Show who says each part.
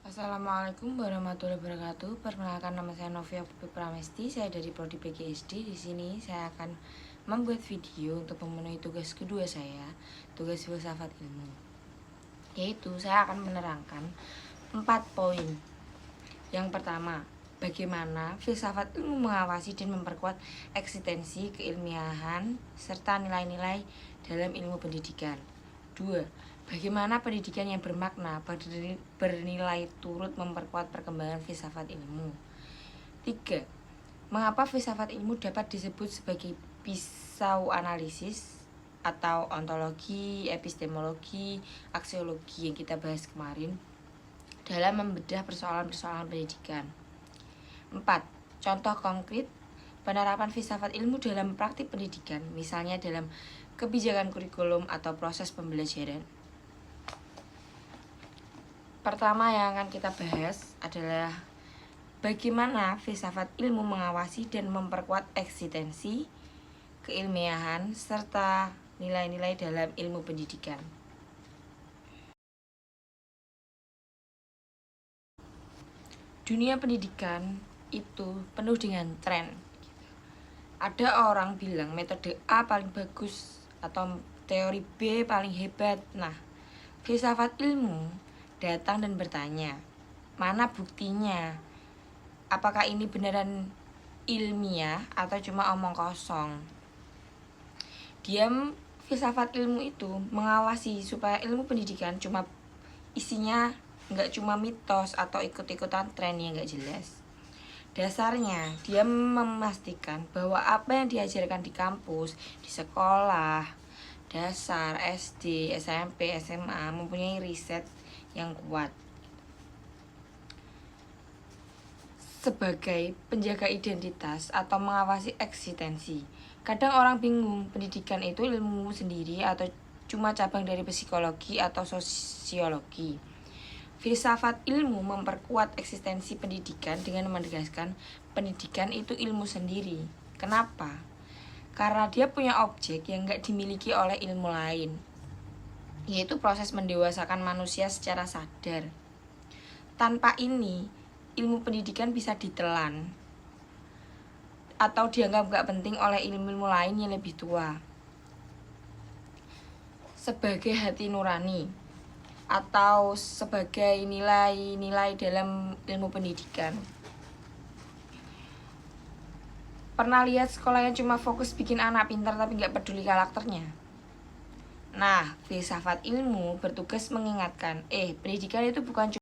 Speaker 1: Assalamualaikum warahmatullahi wabarakatuh. Perkenalkan, nama saya Novia Pupi Pramesti. Saya dari Prodi PGSD. Di sini saya akan membuat video untuk memenuhi tugas kedua saya, tugas filsafat ilmu. Yaitu saya akan menerangkan 4 poin. Yang pertama, bagaimana filsafat ilmu mengawasi dan memperkuat eksistensi keilmiahan serta nilai-nilai dalam ilmu pendidikan. 2. Bagaimana pendidikan yang bermakna bernilai turut memperkuat perkembangan filsafat ilmu. 3. Mengapa filsafat ilmu dapat disebut sebagai pisau analisis atau ontologi, epistemologi, aksiologi yang kita bahas kemarin dalam membedah persoalan-persoalan pendidikan. 4. Contoh konkret penerapan filsafat ilmu dalam praktik pendidikan, misalnya dalam kebijakan kurikulum atau proses pembelajaran. Pertama yang akan kita bahas adalah bagaimana filsafat ilmu mengawasi dan memperkuat eksistensi, keilmiahan, serta nilai-nilai dalam ilmu pendidikan. Dunia pendidikan itu penuh dengan tren. Ada orang bilang metode A paling bagus atau teori B paling hebat. Nah, filsafat ilmu datang dan bertanya, mana buktinya? Apakah ini beneran ilmiah atau cuma omong kosong? Filsafat ilmu itu mengawasi supaya ilmu pendidikan isinya nggak cuma mitos atau ikut-ikutan tren yang nggak jelas. Dasarnya, dia memastikan bahwa apa yang diajarkan di kampus, di sekolah dasar, SD, SMP, SMA mempunyai riset yang kuat. Sebagai penjaga identitas atau mengawasi eksistensi. Kadang orang bingung, pendidikan itu ilmu sendiri atau cuma cabang dari psikologi atau sosiologi. Filsafat ilmu memperkuat eksistensi pendidikan dengan menegaskan pendidikan itu ilmu sendiri. Kenapa? Karena dia punya objek yang gak dimiliki oleh ilmu lain, yaitu proses mendewasakan manusia secara sadar. Tanpa ini, ilmu pendidikan bisa ditelan atau dianggap gak penting oleh ilmu lain yang lebih tua. Sebagai hati nurani atau sebagai nilai-nilai dalam ilmu pendidikan. Pernah lihat sekolah yang cuma fokus bikin anak pintar tapi gak peduli karakternya? Nah, filsafat ilmu bertugas mengingatkan, pendidikan itu bukan